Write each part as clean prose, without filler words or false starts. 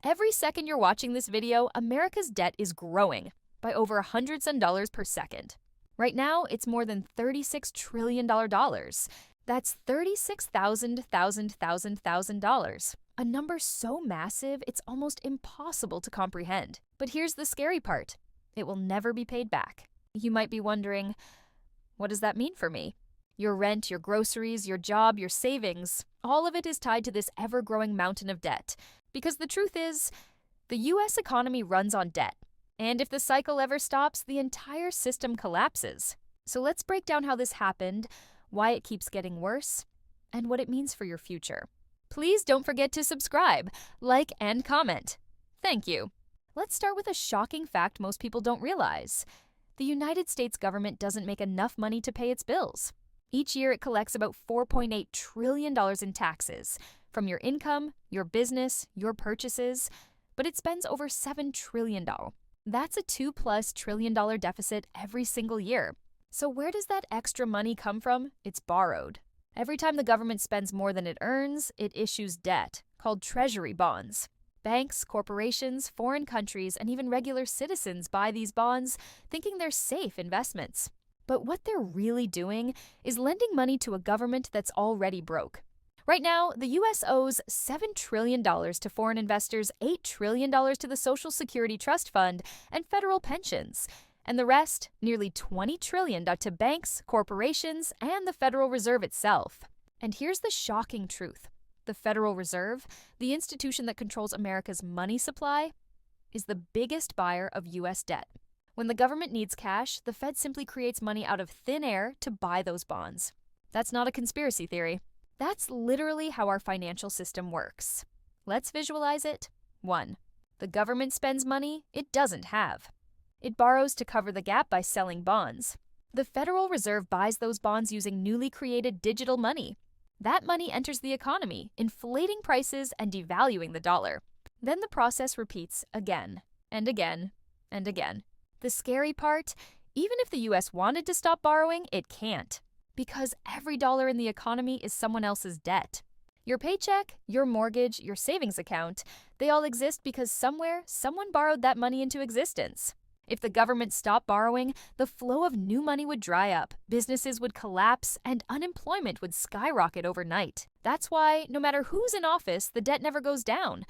Every second you're watching this video, America's debt is growing by over hundreds of dollars per second. Right now, it's more than $36 trillion. That's 36,000 dollars. A number so massive, it's almost impossible to comprehend. But here's the scary part. It will never be paid back. You might be wondering, what does that mean for me? Your rent, your groceries, your job, your savings, all of it is tied to this ever-growing mountain of debt. Because the truth is, the US economy runs on debt. And if the cycle ever stops, the entire system collapses. So let's break down how this happened, why it keeps getting worse, and what it means for your future. Please don't forget to subscribe, like, and comment. Thank you. Let's start with a shocking fact most people don't realize. The United States government doesn't make enough money to pay its bills. Each year it collects about $4.8 trillion in taxes from your income, your business, your purchases, but it spends over $7 trillion. That's a $2+ trillion deficit every single year. So where does that extra money come from? It's borrowed. Every time the government spends more than it earns, it issues debt, called treasury bonds. Banks, corporations, foreign countries, and even regular citizens buy these bonds, thinking they're safe investments. But what they're really doing is lending money to a government that's already broke. Right now, the U.S. owes $7 trillion to foreign investors, $8 trillion to the Social Security Trust Fund, and federal pensions. And the rest, nearly $20 trillion to banks, corporations, and the Federal Reserve itself. And here's the shocking truth. The Federal Reserve, the institution that controls America's money supply, is the biggest buyer of U.S. debt. When the government needs cash, the Fed simply creates money out of thin air to buy those bonds. That's not a conspiracy theory. That's literally how our financial system works. Let's visualize it. 1. The government spends money it doesn't have. It borrows to cover the gap by selling bonds. The Federal Reserve buys those bonds using newly created digital money. That money enters the economy, inflating prices and devaluing the dollar. Then the process repeats again and again and again. The scary part, even if the US wanted to stop borrowing, it can't. Because every dollar in the economy is someone else's debt. Your paycheck, your mortgage, your savings account, they all exist because somewhere, someone borrowed that money into existence. If the government stopped borrowing, the flow of new money would dry up, businesses would collapse, and unemployment would skyrocket overnight. That's why, no matter who's in office, the debt never goes down.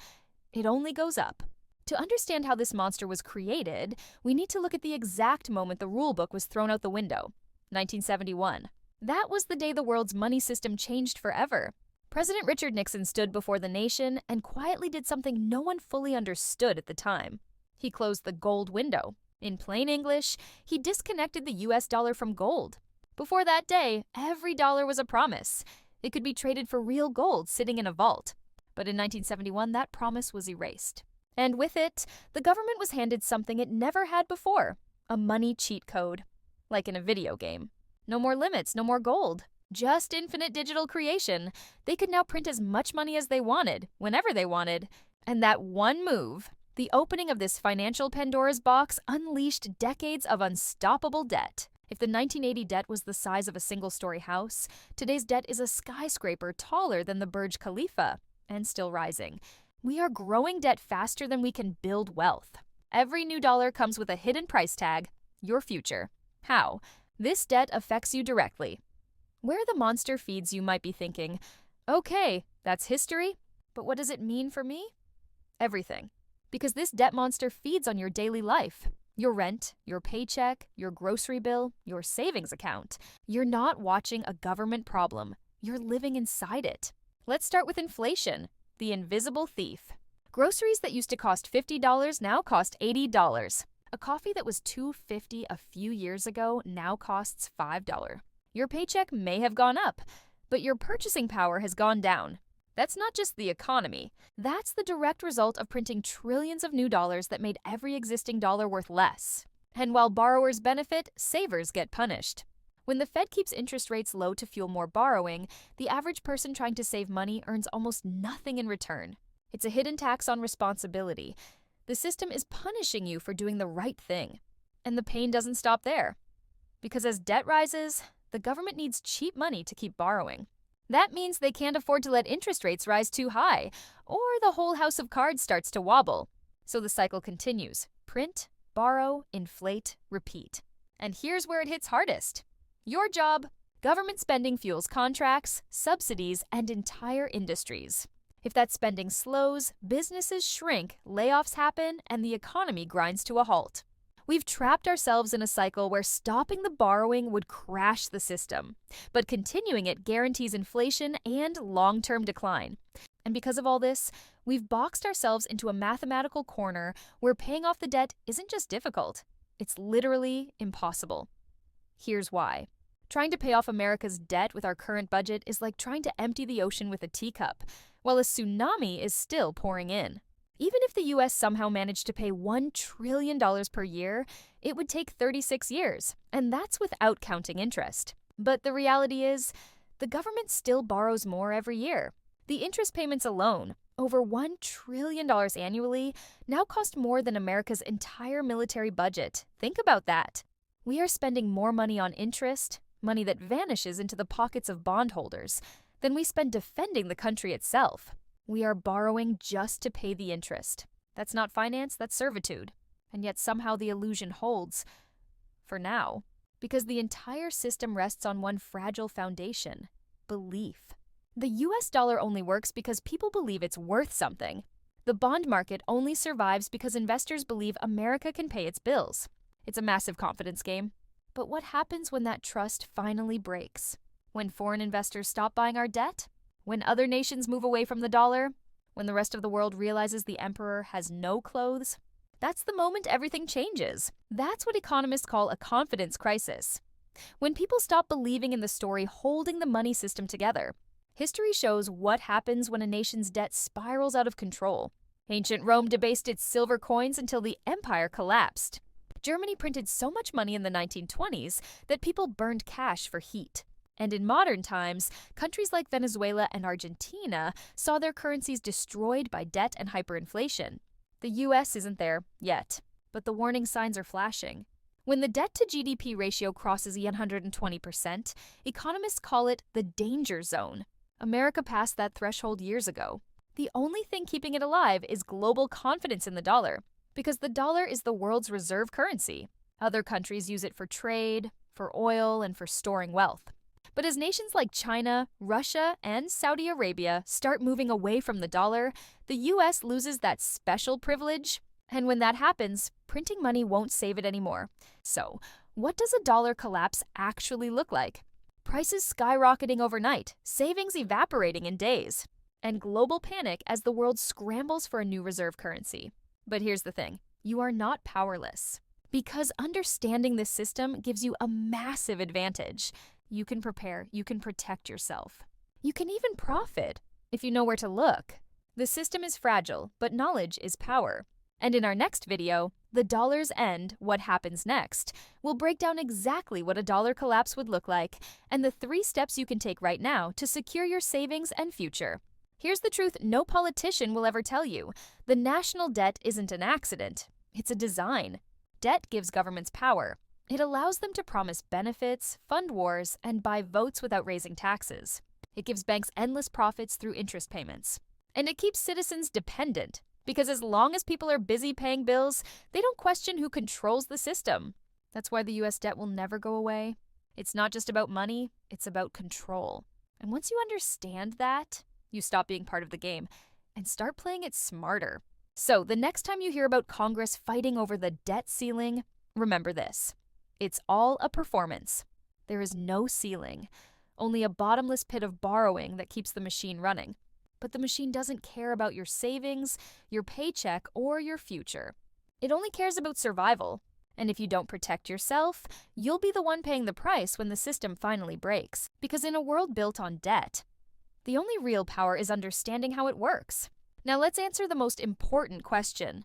It only goes up. To understand how this monster was created, we need to look at the exact moment the rulebook was thrown out the window, 1971. That was the day the world's money system changed forever. President Richard Nixon stood before the nation and quietly did something no one fully understood at the time. He closed the gold window. In plain English, he disconnected the US dollar from gold. Before that day, every dollar was a promise. It could be traded for real gold sitting in a vault. But in 1971, that promise was erased. And with it, the government was handed something it never had before, a money cheat code, like in a video game. No more limits, no more gold. Just infinite digital creation. They could now print as much money as they wanted, whenever they wanted. And that one move, the opening of this financial Pandora's box, unleashed decades of unstoppable debt. If the 1980 debt was the size of a single-story house, today's debt is a skyscraper taller than the Burj Khalifa, and still rising. We are growing debt faster than we can build wealth. Every new dollar comes with a hidden price tag, your future. How? This debt affects you directly. Where the monster feeds you might be thinking, okay, that's history, but what does it mean for me? Everything. Because this debt monster feeds on your daily life. Your rent, your paycheck, your grocery bill, your savings account. You're not watching a government problem. You're living inside it. Let's start with inflation, the invisible thief. Groceries that used to cost $50 now cost $80. A coffee that was $2.50 a few years ago now costs $5. Your paycheck may have gone up, but your purchasing power has gone down. That's not just the economy. That's the direct result of printing trillions of new dollars that made every existing dollar worth less. And while borrowers benefit, savers get punished. When the Fed keeps interest rates low to fuel more borrowing, the average person trying to save money earns almost nothing in return. It's a hidden tax on responsibility. The system is punishing you for doing the right thing. And the pain doesn't stop there. Because as debt rises, the government needs cheap money to keep borrowing. That means they can't afford to let interest rates rise too high, or the whole house of cards starts to wobble. So the cycle continues: print, borrow, inflate, repeat. And here's where it hits hardest. Your job: government spending fuels contracts, subsidies, and entire industries. If that spending slows, businesses shrink, layoffs happen, and the economy grinds to a halt. We've trapped ourselves in a cycle where stopping the borrowing would crash the system, but continuing it guarantees inflation and long-term decline. And because of all this, we've boxed ourselves into a mathematical corner where paying off the debt isn't just difficult, it's literally impossible. Here's why. Trying to pay off America's debt with our current budget is like trying to empty the ocean with a teacup, while a tsunami is still pouring in. Even if the US somehow managed to pay $1 trillion per year, it would take 36 years, and that's without counting interest. But the reality is, the government still borrows more every year. The interest payments alone, over $1 trillion annually, now cost more than America's entire military budget. Think about that. We are spending more money on interest, money that vanishes into the pockets of bondholders, than we spend defending the country itself. We are borrowing just to pay the interest. That's not finance, that's servitude. And yet somehow the illusion holds. For now. Because the entire system rests on one fragile foundation: belief. The US dollar only works because people believe it's worth something. The bond market only survives because investors believe America can pay its bills. It's a massive confidence game. But what happens when that trust finally breaks? When foreign investors stop buying our debt? When other nations move away from the dollar? When the rest of the world realizes the emperor has no clothes? That's the moment everything changes. That's what economists call a confidence crisis. When people stop believing in the story holding the money system together. History shows what happens when a nation's debt spirals out of control. Ancient Rome debased its silver coins until the empire collapsed. Germany printed so much money in the 1920s that people burned cash for heat. And in modern times, countries like Venezuela and Argentina saw their currencies destroyed by debt and hyperinflation. The US isn't there yet, but the warning signs are flashing. When the debt-to-GDP ratio crosses 120%, economists call it the danger zone. America passed that threshold years ago. The only thing keeping it alive is global confidence in the dollar, because the dollar is the world's reserve currency. Other countries use it for trade, for oil, and for storing wealth. But as nations like China, Russia, and Saudi Arabia start moving away from the dollar, the US loses that special privilege. And when that happens, printing money won't save it anymore. So, what does a dollar collapse actually look like? Prices skyrocketing overnight, savings evaporating in days, and global panic as the world scrambles for a new reserve currency. But here's the thing, you are not powerless. Because understanding this system gives you a massive advantage. You can prepare, you can protect yourself. You can even profit if you know where to look. The system is fragile, but knowledge is power. And in our next video, The Dollar's End, What Happens Next, we'll break down exactly what a dollar collapse would look like and the 3 steps you can take right now to secure your savings and future. Here's the truth no politician will ever tell you. The national debt isn't an accident. It's a design. Debt gives governments power. It allows them to promise benefits, fund wars, and buy votes without raising taxes. It gives banks endless profits through interest payments. And it keeps citizens dependent, because as long as people are busy paying bills, they don't question who controls the system. That's why the US debt will never go away. It's not just about money, it's about control. And once you understand that, you stop being part of the game and start playing it smarter. So the next time you hear about Congress fighting over the debt ceiling, remember this. It's all a performance. There is no ceiling, only a bottomless pit of borrowing that keeps the machine running. But the machine doesn't care about your savings, your paycheck, or your future. It only cares about survival. And if you don't protect yourself, you'll be the one paying the price when the system finally breaks. Because in a world built on debt, the only real power is understanding how it works. Now let's answer the most important question.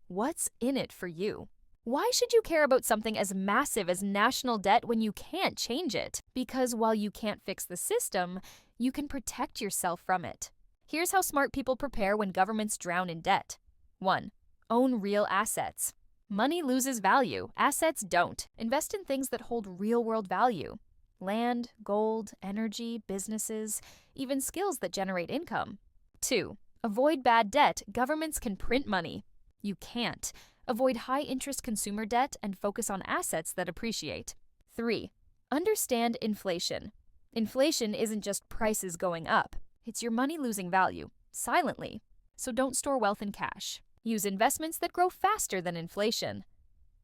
What's in it for you? Why should you care about something as massive as national debt when you can't change it? Because while you can't fix the system, you can protect yourself from it. Here's how smart people prepare when governments drown in debt. 1. Own real assets. Money loses value. Assets don't. Invest in things that hold real-world value. land, gold, energy, businesses, even skills that generate income. 2. Avoid bad debt. Governments can print money. You can't. Avoid high-interest consumer debt and focus on assets that appreciate. 3. Understand inflation. Inflation isn't just prices going up. It's your money losing value, silently. So don't store wealth in cash. Use investments that grow faster than inflation.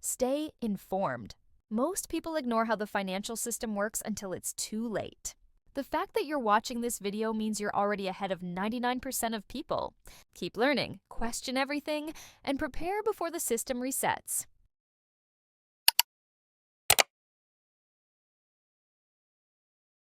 Stay informed. Most people ignore how the financial system works until it's too late. The fact that you're watching this video means you're already ahead of 99% of people. Keep learning, question everything, and prepare before the system resets.